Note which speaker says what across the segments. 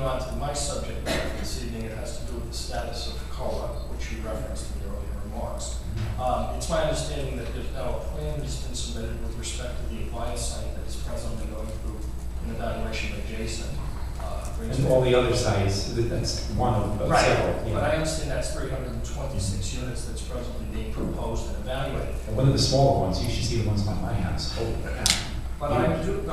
Speaker 1: on to my subject matter this evening, it has to do with the status of COAH, which you referenced in your earlier remarks. It's my understanding that there's now a plan that's been submitted with respect to the Avaya site that is presently going through an evaluation by Jason.
Speaker 2: And all the other sites, that's one of several.
Speaker 1: Right, but I understand that's 326 units that's presently being proposed and evaluated.
Speaker 2: And one of the smaller ones, you should see the ones by my house. Holy cow.
Speaker 1: But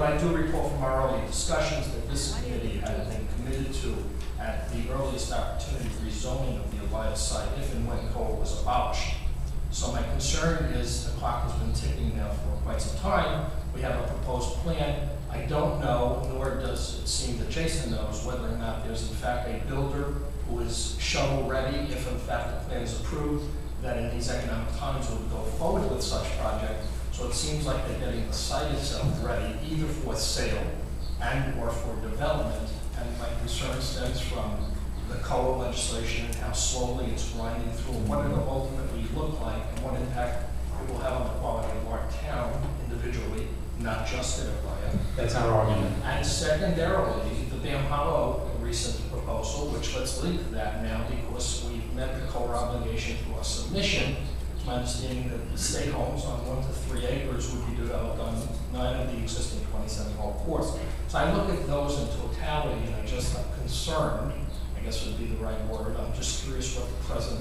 Speaker 1: I do recall from our earlier discussions that this committee had been committed to, at the earliest opportunity, rezoning of the Avaya site if and when COAH was abolished. So my concern is the clock has been ticking now for quite some time. We have a proposed plan. I don't know, nor does it seem that Jason knows, whether or not there's in fact a builder who is shovel ready, if in fact the plan is approved, that in these economic times would go forward with such project. So it seems like they're getting the site itself ready, either for sale and or for development. And my concern stems from the COAH legislation and how slowly it's grinding through, and what it'll ultimately look like and what impact it will have on the quality of our town individually, not just at Avaya.
Speaker 2: That's our argument.
Speaker 1: And secondarily, the Bam Hollow recent proposal, which let's leave that now because we've met the COAH obligation through our submission. It's my understanding that the state homes on 1 to 3 acres would be developed on 9 of the existing 27 golf courses. So I look at those in totality and I just am concerned, I guess would be the right word. I'm just curious what the present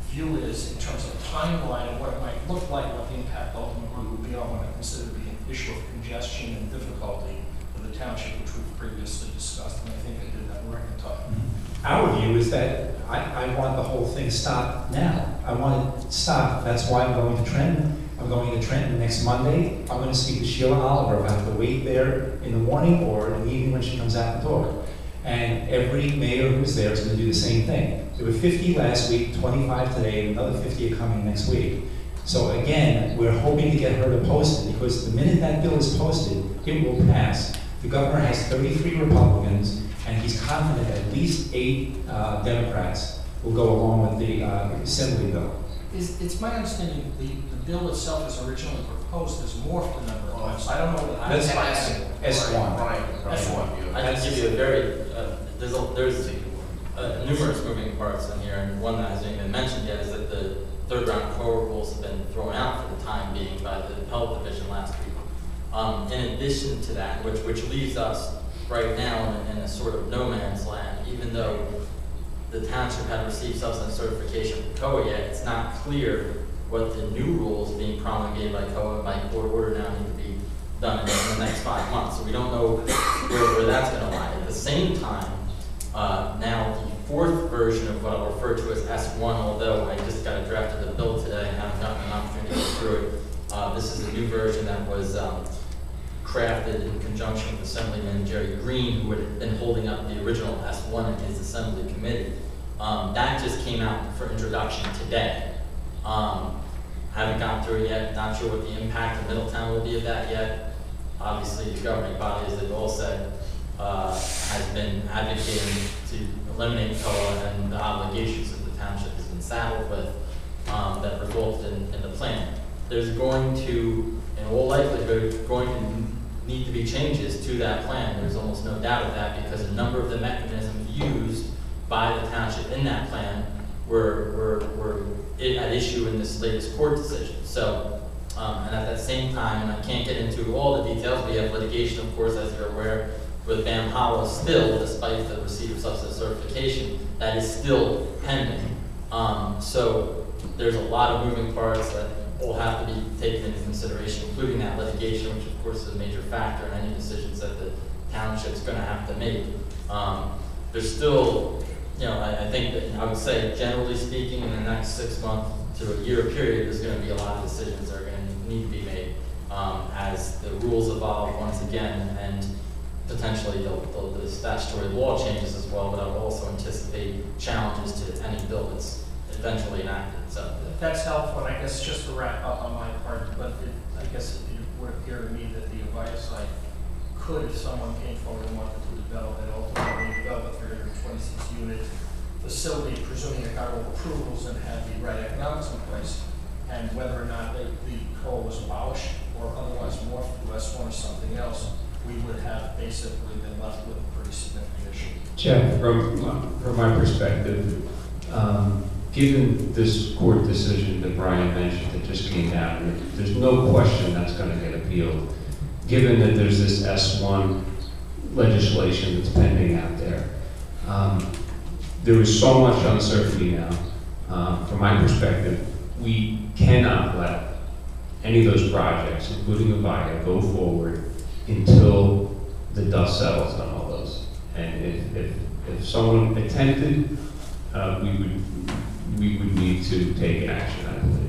Speaker 1: view is in terms of timeline and what it might look like, what the impact ultimately will be on what I consider to be an issue of congestion and difficulty for the township, which we've previously discussed, and I think I did that in record time.
Speaker 2: Our view is that I want the whole thing stopped now. I want it stopped. That's why I'm going to Trenton. I'm going to Trenton next Monday. I'm going to speak to Sheila Oliver. I have to wait there in the morning or in the evening when she comes out the door. And every mayor who's there is going to do the same thing. There were 50 last week, 25 today, and another 50 are coming next week. So again, we're hoping to get her to post it, because the minute that bill is posted, it will pass. The governor has 33 Republicans, and he's confident at least 8 Democrats will go along with the Assembly bill.
Speaker 1: It's my understanding the bill itself as originally proposed has morphed a number of times. I don't know what
Speaker 2: That's
Speaker 1: S1.
Speaker 2: Right.
Speaker 1: S1.
Speaker 3: I can give you a very, there's numerous moving parts in here, and one that hasn't even been mentioned yet is that the third round COAH rules have been thrown out for the time being by the Appellate Division last week. In addition to that, which leaves us right now in a sort of no man's land, even though the township had received substantive certification from COAH yet, it's not clear what the new rules being promulgated by COAH by court order now need to be done in the next 5 months. So we don't know where that's going to lie. At the same time, now the fourth version of what I'll refer to as S1, although I just got a draft of the bill today and haven't gotten an opportunity to go through it. This is a new version that was crafted in conjunction with Assemblyman Jerry Green, who had been holding up the original S1 in his Assembly Committee. That just came out for introduction today. Haven't gotten through it yet, not sure what the impact of Middletown will be of that yet. Obviously, the governing body, as they've all said, has been advocating to eliminate COAH and the obligations that the township has been saddled with that resulted in the plan. There's going to, in all likelihood, going to need to be changes to that plan. There's almost no doubt of that, because a number of the mechanisms used by the township in that plan were at issue in this latest court decision. So, and at that same time, and I can't get into all the details, we have litigation, of course, as you're aware, with Bam Hollow still, despite the receipt of substantive certification, that is still pending. So there's a lot of moving parts that will have to be taken into consideration, including that litigation, which of course is a major factor in any decisions that the township's going to have to make. There's still, I think that I would say, generally speaking, in the next 6 month to a year period, there's going to be a lot of decisions that are going to need to be made as the rules evolve once again, and potentially the statutory law changes as well, but I would also anticipate challenges to any bill that's eventually enacted. So
Speaker 1: that's helpful, and I guess just to wrap up on my part, but I guess it would appear to me that the Avaya site could, if someone came forward and wanted to develop it, ultimately develop a 326 unit facility, presuming it got all approvals and had the right economics in place, and whether or not the COAH was abolished or otherwise morphed to S1 or something else, we would have basically been left with a pretty significant issue.
Speaker 4: Jeff, from my perspective, given this court decision that Brian mentioned that just came down, there's no question that's going to get appealed. Given that there's this S1 legislation that's pending out there, there is so much uncertainty now. From my perspective, we cannot let any of those projects, including Avaya, go forward until the dust settles on all those. And if someone attempted, we would need to take action, I believe.